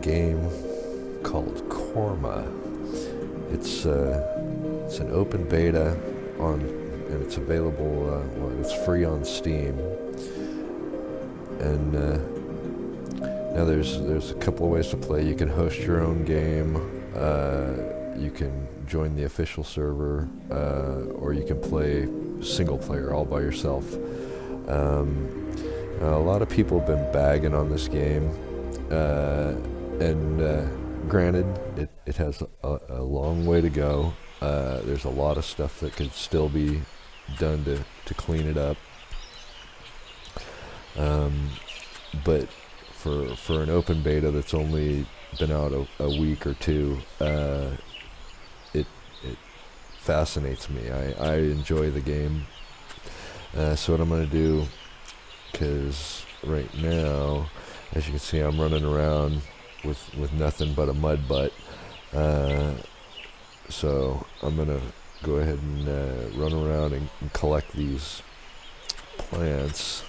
game called Corma. It's an open beta and it's available. It's free on Steam. And now there's a couple of ways to play. You can host your own game. You can join the official server, or you can play single player all by yourself. A lot of people have been bagging on this game, and granted, it has a long way to go. There's a lot of stuff that could still be done to clean it up. But for an open beta that's only been out a week or two, it fascinates me. I enjoy the game. So what I'm going to do, because right now, as you can see, I'm running around with nothing but a mud butt. So I'm going to go ahead and run around and collect these plants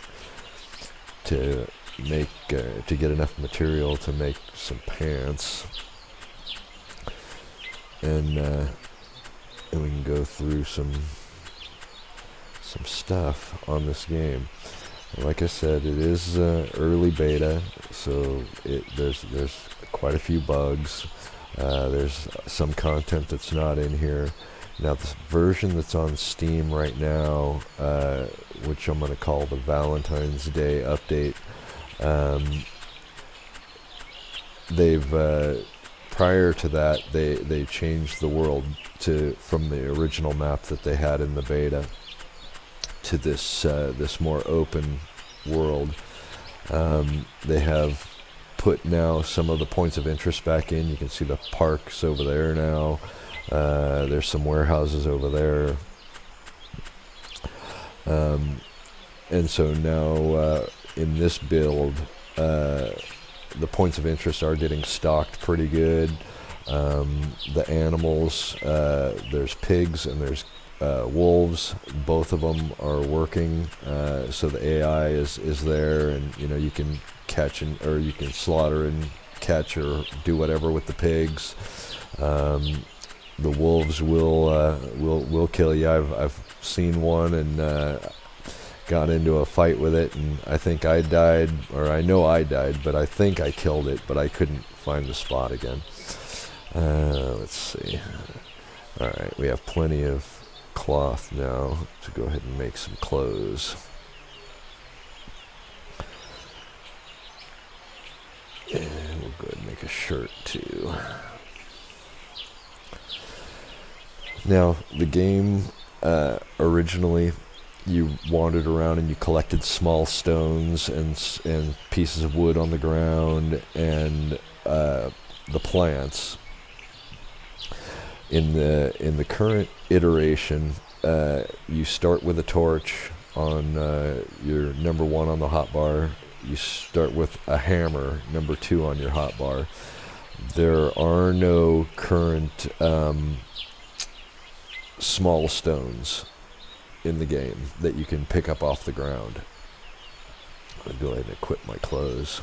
to get enough material to make some pants, and we can go through some stuff on this game. Like I said, it is early beta, so there's quite a few bugs. There's some content that's not in here. Now, the version that's on Steam right now, which I'm going to call the Valentine's Day update, they've prior to that they changed the world from the original map that they had in the beta to this more open world. They have put now some of the points of interest back in. You can see the parks over there now. There's some warehouses over there. And so now in this build, the points of interest are getting stocked pretty good. The animals, there's pigs and there's wolves. Both of them are working, so the AI is there, and you can catch or you can slaughter and catch or do whatever with the pigs. The wolves will kill you. I've seen one and got into a fight with it, and I think I died, or I know I died, but I think I killed it, but I couldn't find the spot again. Let's see. Alright, we have plenty of cloth now to go ahead and make some clothes. And we'll go ahead and make a shirt too. Now, the game, originally, you wandered around and you collected small stones and pieces of wood on the ground and the plants. In the current iteration, you start with a torch on your number 1 on the hotbar. You start with a hammer, number 2 on your hotbar. There are no current small stones in the game that you can pick up off the ground. I'll go ahead and equip my clothes.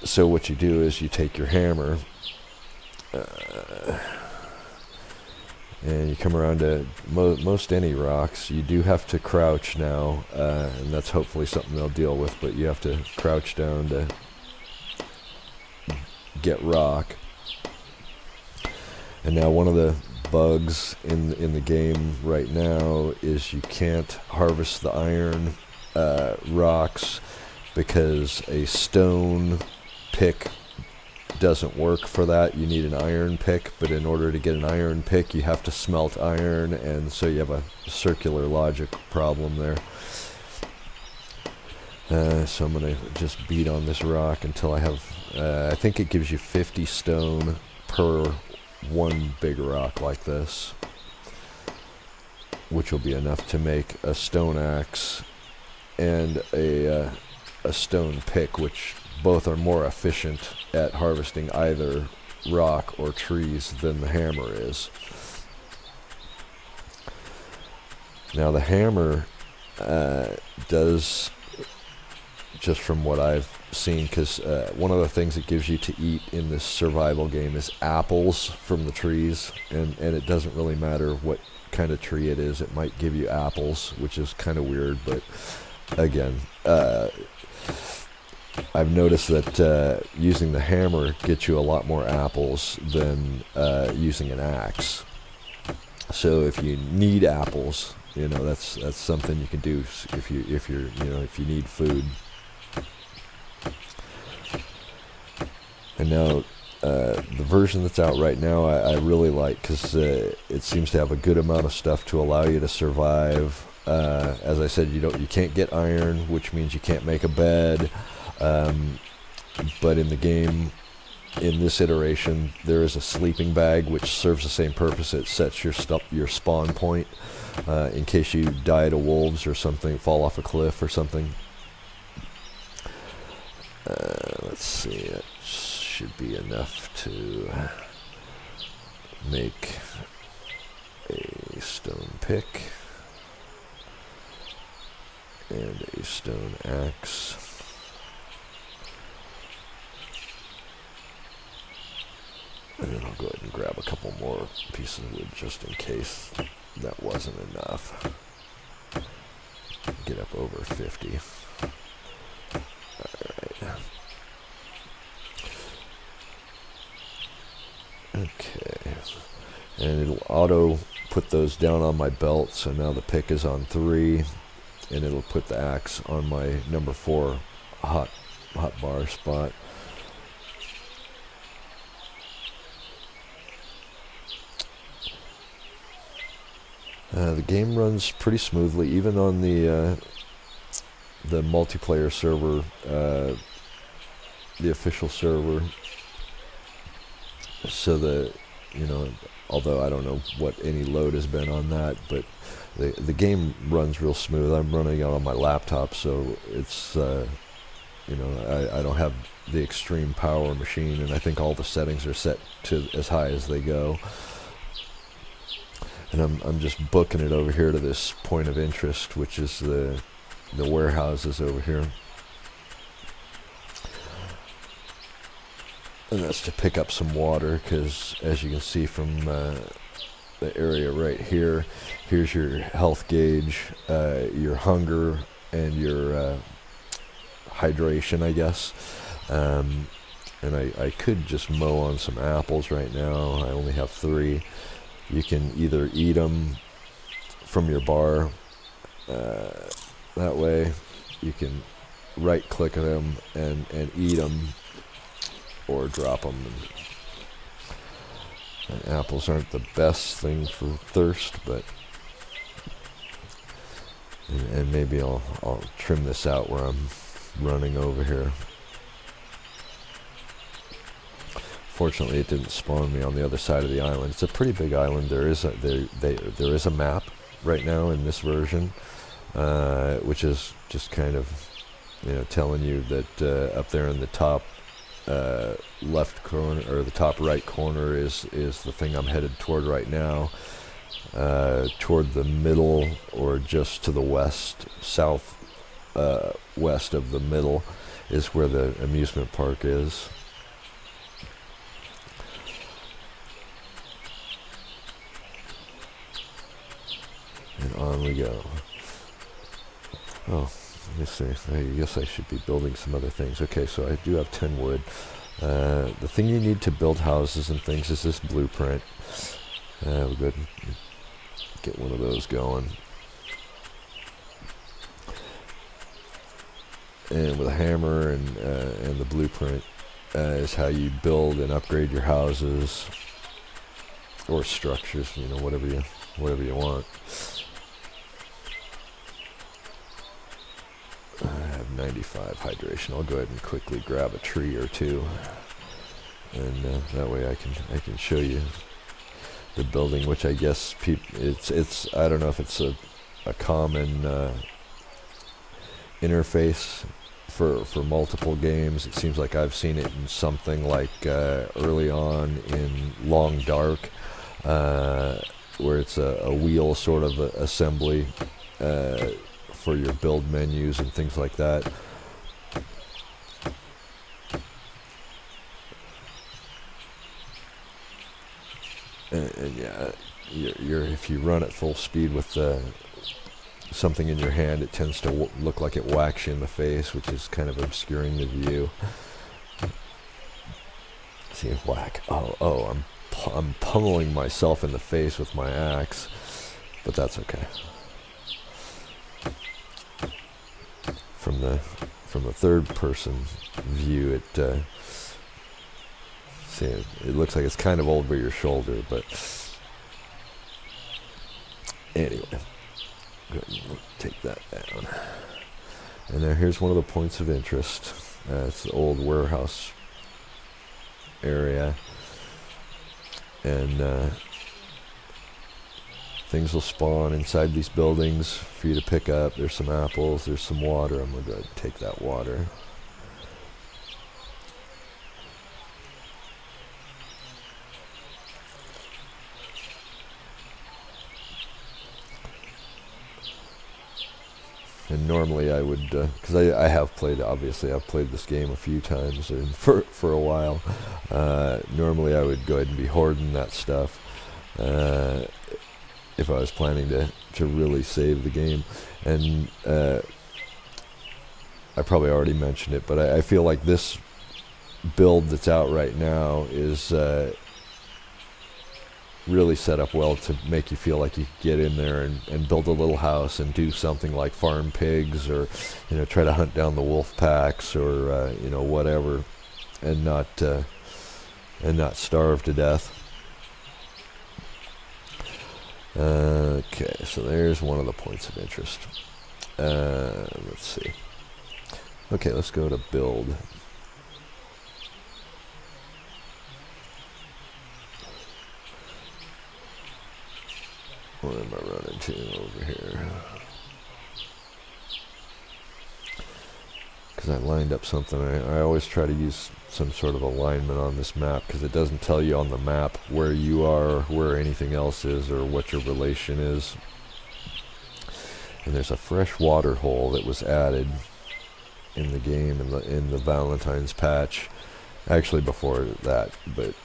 So what you do is you take your hammer and you come around to most any rocks. You do have to crouch now, and that's hopefully something they'll deal with, but you have to crouch down to get rock. And now one of the bugs in the game right now is you can't harvest the iron rocks because a stone pick doesn't work for that. You need an iron pick, but in order to get an iron pick you have to smelt iron, and so you have a circular logic problem there. So I'm going to just beat on this rock until I have, I think it gives you 50 stone per one big rock like this, which will be enough to make a stone axe and a stone pick, which both are more efficient at harvesting either rock or trees than the hammer is. Now the hammer does just from what I've seen, because one of the things it gives you to eat in this survival game is apples from the trees, and it doesn't really matter what kind of tree it is. It might give you apples, which is kind of weird, but again, I've noticed that using the hammer gets you a lot more apples than using an axe. So if you need apples, that's something you can do if you need food. And now the version that's out right now I really like, because it seems to have a good amount of stuff to allow you to survive. As I said, you can't get iron, which means you can't make a bed. But in the game, in this iteration, there is a sleeping bag which serves the same purpose. It sets your spawn point in case you die to wolves or something, fall off a cliff or something. Let's see, it should be enough to make a stone pick and a stone axe. And then I'll go ahead and grab a couple more pieces of wood just in case that wasn't enough. Get up over 50. Alright. Okay. And it'll auto put those down on my belt, so now the pick is on 3, and it'll put the axe on my number 4 hot bar spot. The game runs pretty smoothly, even on the multiplayer server, the official server. So although I don't know what any load has been on that, but the game runs real smooth. I'm running it on my laptop, so it's I don't have the extreme power machine, and I think all the settings are set to as high as they go. And I'm just booking it over here to this point of interest, which is the warehouses over here. And that's to pick up some water, because as you can see from the area right here, here's your health gauge, your hunger, and your hydration, I guess. And I could just mow on some apples right now. I only have 3. You can either eat them from your bar, that way you can right click on them and eat them, or drop them. And apples aren't the best thing for thirst, but and maybe I'll trim this out where I'm running over here. Fortunately, it didn't spawn me on the other side of the island. It's a pretty big island. There is a map right now in this version, which is just kind of telling you that up there in the top left corner, or the top right corner, is the thing I'm headed toward right now. Toward the middle, or just to the west, west of the middle, is where the amusement park is. And on we go. Oh, let me see. I guess I should be building some other things. Okay, so I do have 10 wood. The thing you need to build houses and things is this blueprint. We'll go ahead and get one of those going. And with a hammer and the blueprint is how you build and upgrade your houses or structures, whatever you want. I have 95 hydration. I'll go ahead and quickly grab a tree or two, and that way I can show you the building, which I guess it's I don't know if it's a common interface for multiple games. It seems like I've seen it in something like early on in Long Dark, where it's a wheel sort of assembly for your build menus and things like that. And yeah, if you run at full speed with something in your hand, it tends to look like it whacks you in the face, which is kind of obscuring the view. See, whack. Oh, I'm pummeling myself in the face with my axe, but that's okay. From the third person view, see, it looks like it's kind of over your shoulder, but anyway, go ahead and take that down. And now here's one of the points of interest. It's the old warehouse area, and things will spawn inside these buildings for you to pick up. There's some apples, there's some water. I'm going to go ahead and take that water. And normally I would, because I have played, obviously I've played this game a few times and for a while. Normally I would go ahead and be hoarding that stuff if I was planning to really save the game. And I probably already mentioned it, but I feel like this build that's out right now is really set up well to make you feel like you could get in there and build a little house and do something like farm pigs, or try to hunt down the wolf packs, or whatever, and not starve to death. Okay, so there's one of the points of interest. Let's see. Okay, let's go to build. What am I running to over here? Because I lined up something. I always try to use some sort of alignment on this map, because it doesn't tell you on the map where you are, where anything else is, or what your relation is. And there's a fresh water hole that was added in the game in the Valentine's patch. Actually before that, but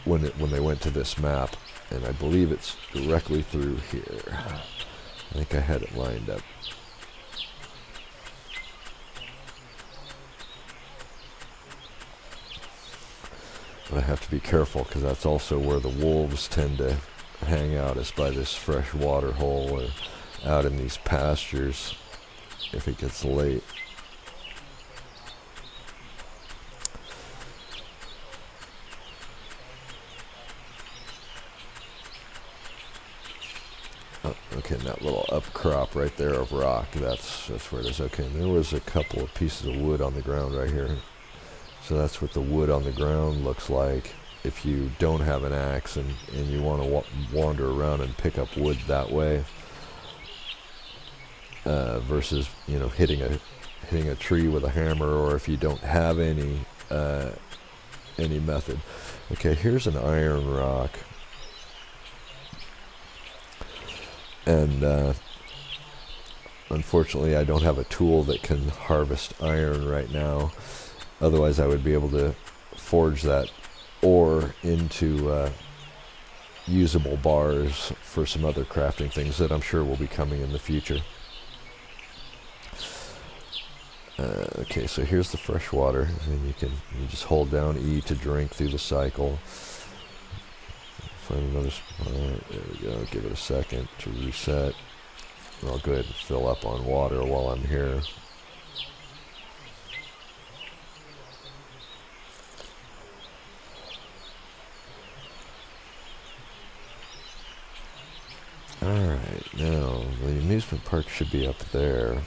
when they went to this map, and I believe it's directly through here. I think I had it lined up. But I have to be careful, because that's also where the wolves tend to hang out, is by this fresh water hole, or out in these pastures if it gets late. Oh, okay, and that little upcrop right there of rock, that's where it is. Okay, and there was a couple of pieces of wood on the ground right here. So that's what the wood on the ground looks like if you don't have an axe and you want to wander around and pick up wood that way, versus hitting a tree with a hammer, or if you don't have any method. Okay, here's an iron rock, and unfortunately I don't have a tool that can harvest iron right now. Otherwise I would be able to forge that ore into usable bars for some other crafting things that I'm sure will be coming in the future. Okay, so here's the fresh water, and you just hold down E to drink through the cycle. Find another spot. There we go. Give it a second to reset. And I'll go ahead and fill up on water while I'm here. Alright, now the amusement park should be up there,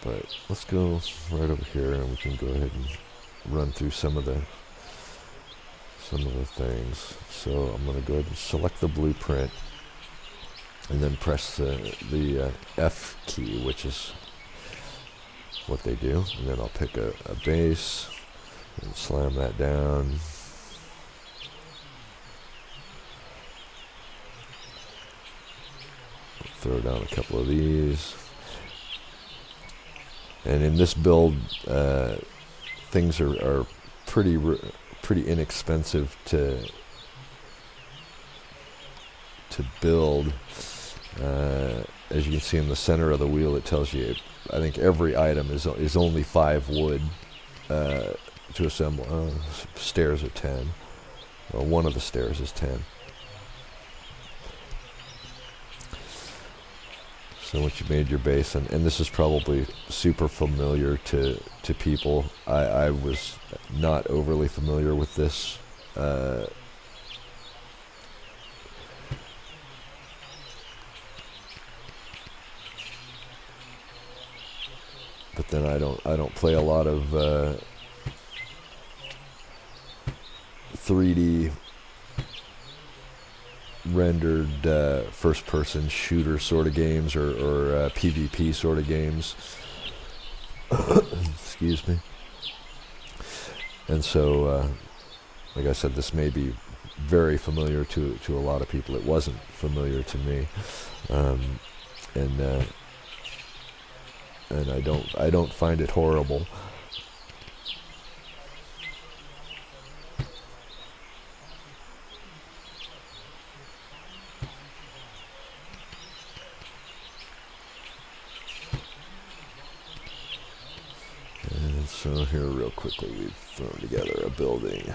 but let's go right over here and we can go ahead and run through some of the things. So I'm going to go ahead and select the blueprint and then press the F key, which is what they do, and then I'll pick a base and slam that down. Throw down a couple of these, and in this build, things are pretty inexpensive to to build. As you can see in the center of the wheel, it tells you, I think every item is only 5 wood to assemble. Stairs are 10. Well, one of the stairs is 10. So once you made your base, and this is probably super familiar to people. I was not overly familiar with this. But then I don't play a lot of 3D rendered first-person shooter sort of games or PvP sort of games. Excuse me. And so, like I said, this may be very familiar to a lot of people. It wasn't familiar to me, and I don't find it horrible. And so here real quickly we've thrown together a building.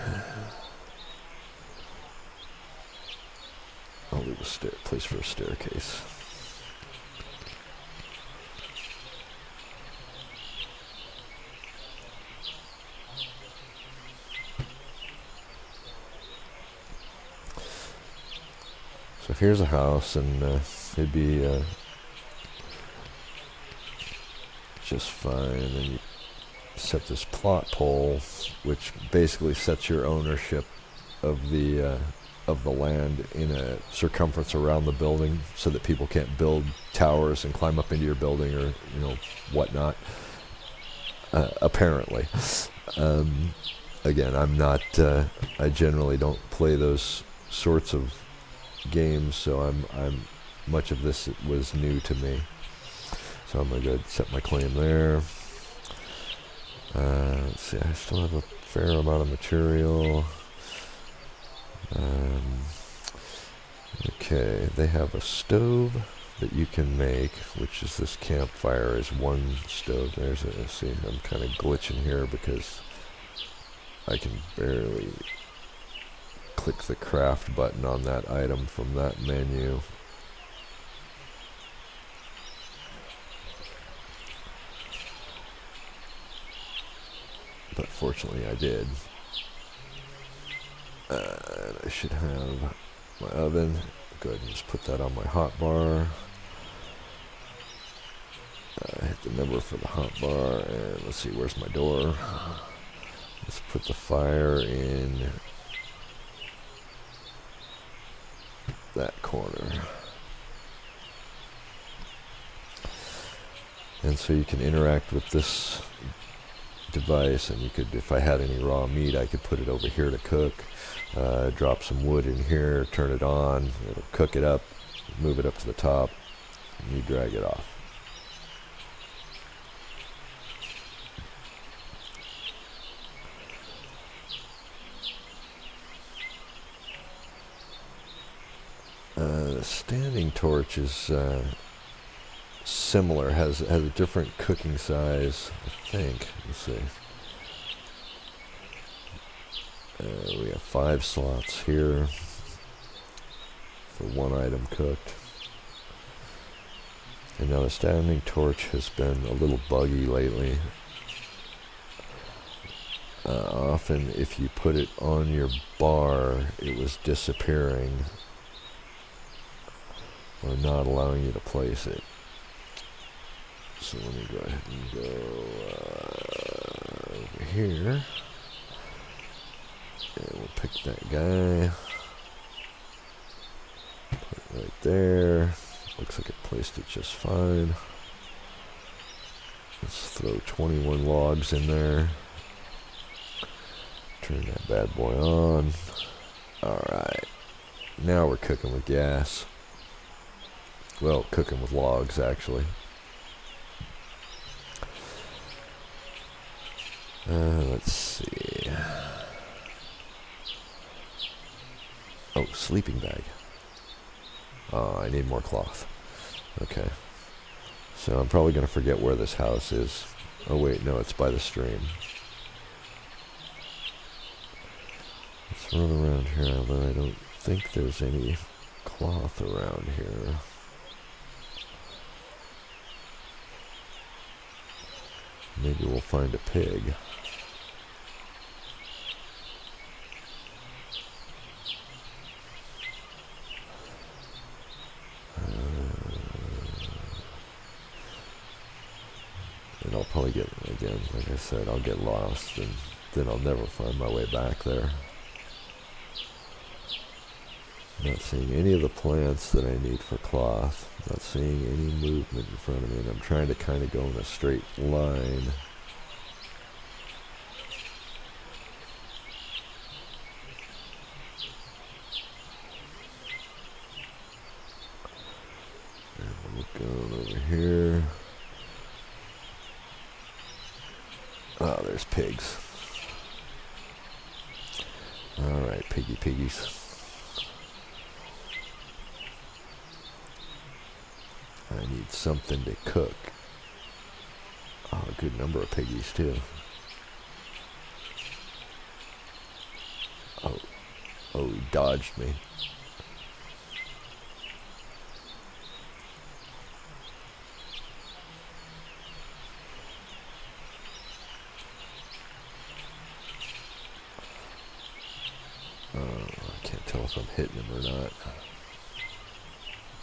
I'll leave a place for a staircase. So here's a house, and it'd be just fine. And you set this plot pole, which basically sets your ownership of the land in a circumference around the building, so that people can't build towers and climb up into your building or whatnot. Apparently, again, I'm not. I generally don't play those sorts of games, so I'm much of this was new to me. So I'm gonna go ahead and set my claim there. Let's see, I still have a fair amount of material. Okay, they have a stove that you can make, which is this campfire is one stove. There's a, see, I'm kind of glitching here because I can barely click the craft button on that item from that menu. But fortunately I did. And I should have my oven. Go ahead and just put that on my hot bar. Hit the number for the hot bar, and let's see, where's my door? Let's put the fire in that corner. And so you can interact with this device, and you could, if I had any raw meat, I could put it over here to cook. Drop some wood in here, turn it on, it'll cook it up, move it up to the top, and you drag it off. The standing torch is similar, has a different cooking size, I think. Let's see. We have 5 slots here for one item cooked. And now the standing torch has been a little buggy lately. Often if you put it on your bar, it was disappearing or not allowing you to place it. So let me go ahead and go over here. And we'll pick that guy. Put it right there. Looks like it placed it just fine. Let's throw 21 logs in there. Turn that bad boy on. Alright. Now we're cooking with gas. Well, cooking with logs, actually. Let's see. Oh, sleeping bag. I need more cloth. Okay. So I'm probably going to forget where this house is. Oh wait, no, it's by the stream. Let's run around here, although I don't think there's any cloth around here. Maybe we'll find a pig. And I'll probably get, again, like I said, I'll get lost, and then I'll never find my way back there. Not seeing any of the plants that I need for cloth. Not seeing any movement in front of me, and I'm trying to kind of go in a straight line. And we'll look over here. Oh, there's pigs. Alright, piggies. I need something to cook. Oh, a good number of piggies, too. Oh, he dodged me. I can't tell if I'm hitting him or not.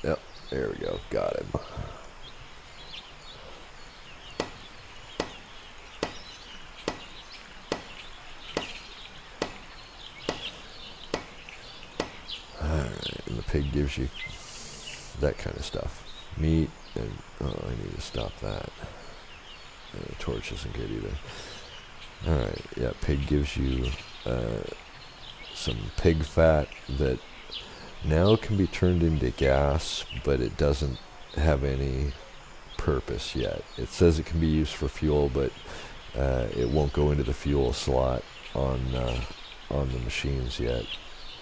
Yep, there we go. Got him. Alright, and the pig gives you that kind of stuff. Meat, and I need to stop that. And the torch isn't good either. Alright, yeah, pig gives you some pig fat that now can be turned into gas, but it doesn't have any purpose yet. It says it can be used for fuel, but it won't go into the fuel slot on the machines yet,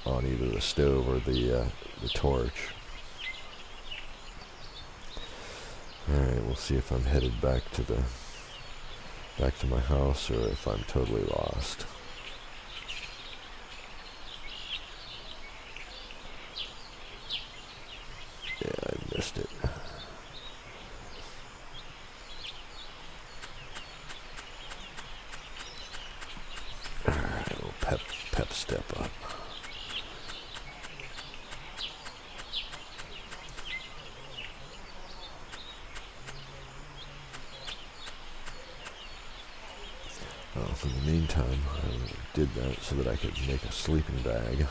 on either the stove or the torch. Alright, we'll see if I'm headed back to my house or if I'm totally lost. Yeah, I missed it. Alright, a little pep step up. Well, in the meantime, I did that so that I could make a sleeping bag.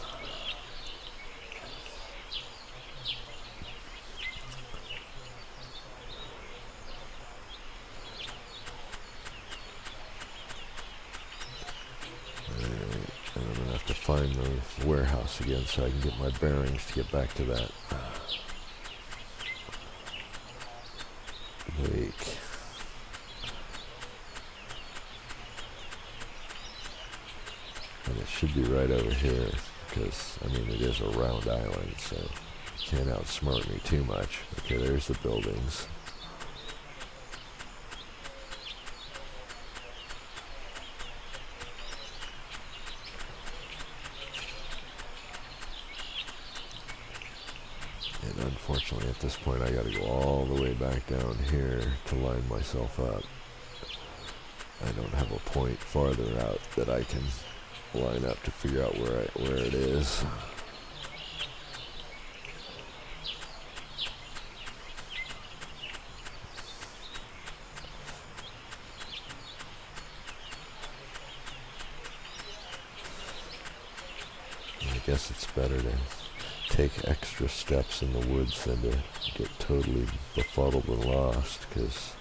Find the warehouse again so I can get my bearings to get back to that lake. And it should be right over here because, I mean, it is a round island, so you can't outsmart me too much. Okay, there's the buildings. And unfortunately, at this point, I got to go all the way back down here to line myself up. I don't have a point farther out that I can line up to figure out where it is. I guess it's better to take extra steps in the woods than to get totally befuddled and lost, because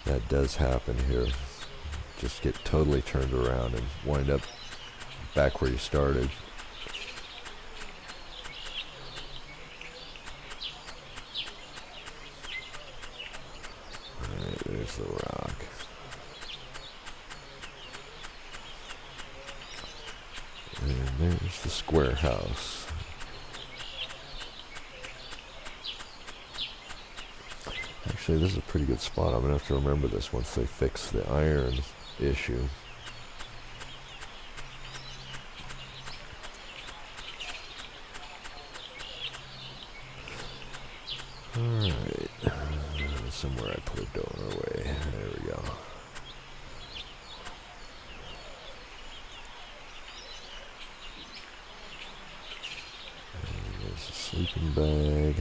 that does happen here. Just get totally turned around and wind up back where you started. Alright, there's the rock. And there's the square house. Actually, this is a pretty good spot. I'm going to have to remember this once they fix the iron issue. Alright. Somewhere I put a donor away. There we go. And there's a sleeping bag.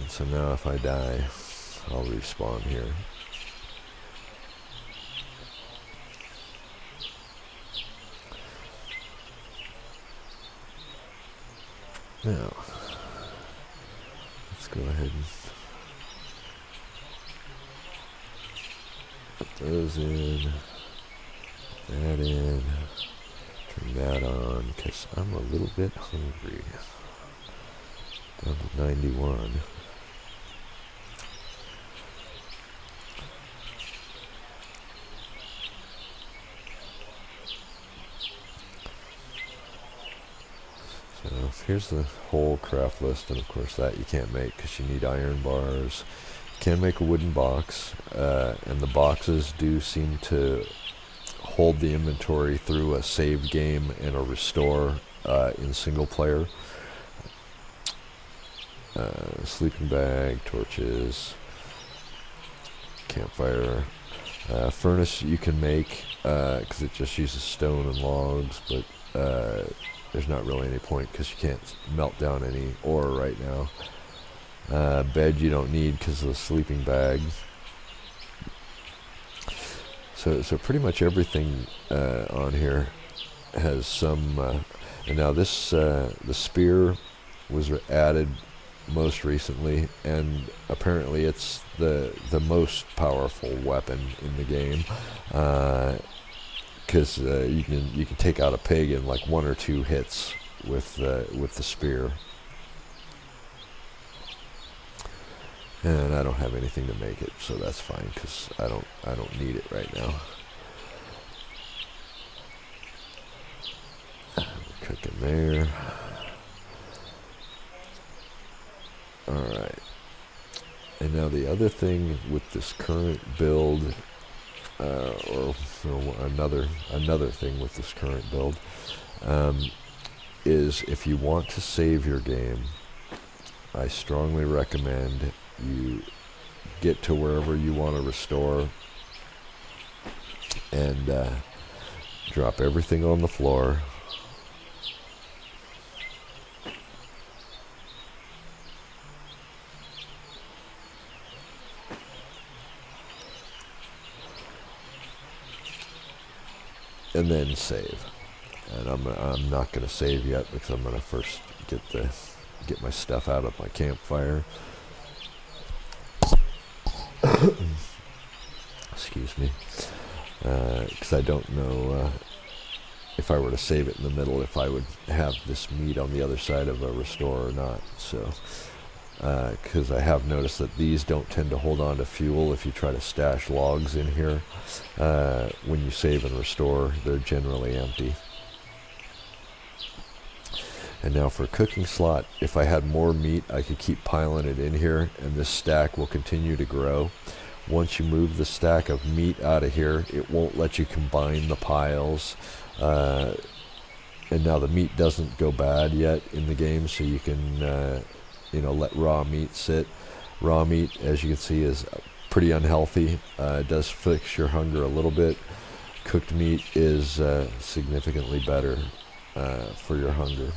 So now if I die, I'll respawn here. Now, let's go ahead and put those in, put that in, turn that on, because I'm a little bit hungry. Down to 91. So here's the whole craft list, and of course that you can't make because you need iron bars. You can make a wooden box, and the boxes do seem to hold the inventory through a save game and a restore in single player. Sleeping bag, torches, campfire. Furnace you can make because it just uses stone and logs, but there's not really any point because you can't melt down any ore right now. Bed you don't need because of the sleeping bag. So pretty much everything on here has some. And now this the spear was added most recently, and apparently it's the most powerful weapon in the game. Because you can take out a pig in like 1 or 2 hits with the spear, and I don't have anything to make it, so that's fine because I don't need it right now. We're cooking there. All right, and now the other thing with this current build. Or another thing with this current build is if you want to save your game, I strongly recommend you get to wherever you want to restore and drop everything on the floor. And then save. And I'm not going to save yet because I'm going to first get my stuff out of my campfire. Excuse me. Because I don't know if I were to save it in the middle, if I would have this meat on the other side of a restore or not. So, because I have noticed that these don't tend to hold on to fuel if you try to stash logs in here. When you save and restore, they're generally empty. And now for a cooking slot, if I had more meat, I could keep piling it in here, and this stack will continue to grow. Once you move the stack of meat out of here, it won't let you combine the piles. And now the meat doesn't go bad yet in the game, so you can let raw meat sit. Raw meat, as you can see, is pretty unhealthy. It does fix your hunger a little bit. Cooked meat is significantly better for your hunger.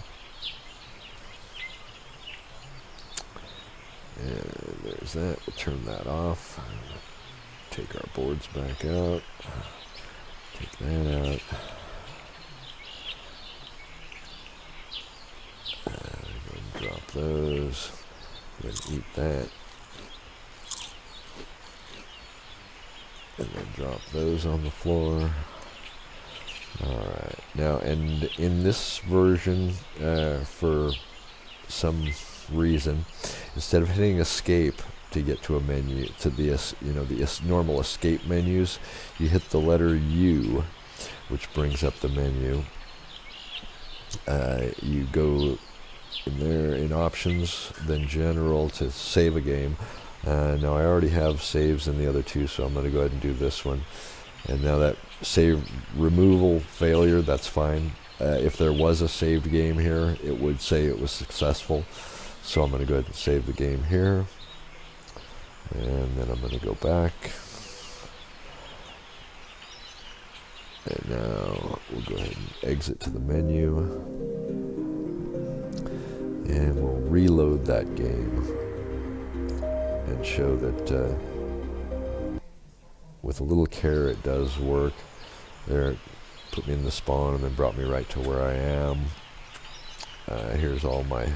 And there's that. We'll turn that off. Take our boards back out. Take that out. Drop those. Then eat that. And then drop those on the floor. Alright, now, and in this version, for some reason, instead of hitting escape to get to a menu, to the normal escape menus, you hit the letter U, which brings up the menu. You go in there in options, then general to save a game. Now I already have saves in the other two, so I'm going to go ahead and do this one. And now that save removal failure, that's fine. If there was a saved game here, it would say it was successful. So I'm going to go ahead and save the game here. And then I'm going to go back. And now we'll go ahead and exit to the menu. And we'll reload that game. And show that with a little care it does work. There, it put me in the spawn and then brought me right to where I am. Here's all my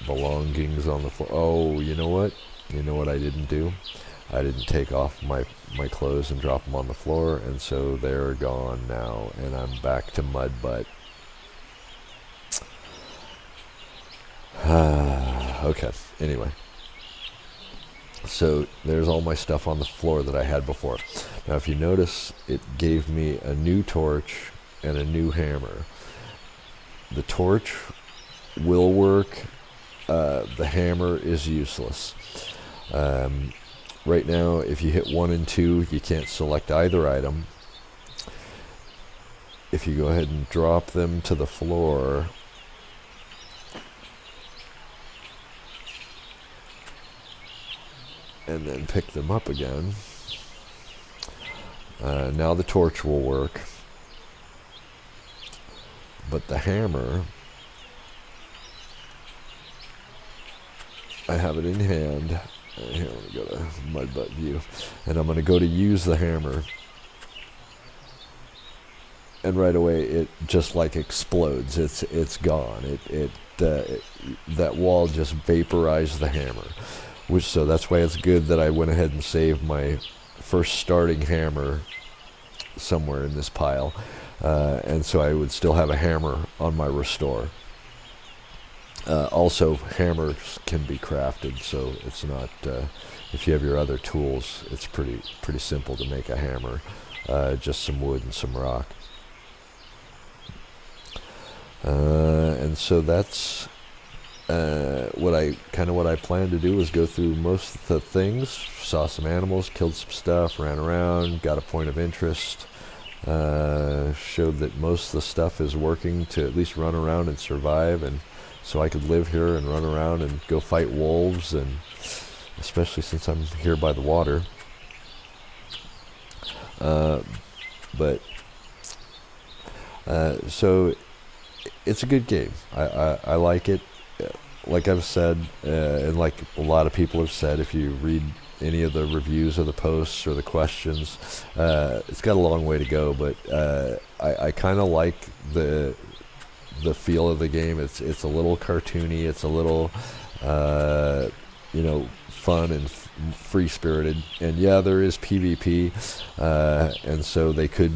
belongings on the floor. Oh, you know what? You know what I didn't do? I didn't take off my clothes and drop them on the floor, and so they're gone now, and I'm back to mud butt. Okay, anyway. So there's all my stuff on the floor that I had before. Now if you notice, it gave me a new torch and a new hammer. The torch will work. The hammer is useless. Right now, if you hit 1 and 2, you can't select either item. If you go ahead and drop them to the floor, and then pick them up again, now the torch will work. But the hammer, I have it in hand. Here, let me go to mud butt view, and I'm going to go to use the hammer, and right away it just like explodes. It's gone. That wall just vaporized the hammer. So that's why it's good that I went ahead and saved my first starting hammer somewhere in this pile, and so I would still have a hammer on my restore. Also, hammers can be crafted, so it's not. If you have your other tools, it's pretty simple to make a hammer. Just some wood and some rock. And so that's what I planned to do was go through most of the things. Saw some animals, killed some stuff, ran around, got a point of interest. Showed that most of the stuff is working to at least run around and survive, and so I could live here and run around and go fight wolves, and especially since I'm here by the water. So it's a good game. I like it. Like I've said, and like a lot of people have said, if you read any of the reviews or the posts or the questions, it's got a long way to go, but I kind of like the feel of the game. It's a little cartoony. It's a little fun and free-spirited. And yeah, there is PvP, and so they could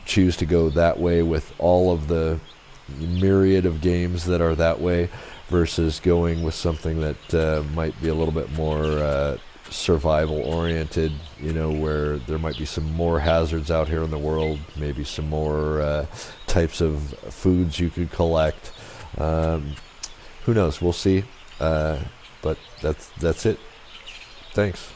choose to go that way with all of the myriad of games that are that way, versus going with something that might be a little bit more survival oriented, where there might be some more hazards out here in the world, maybe some more types of foods you could collect. Who knows? We'll see. But that's it. Thanks.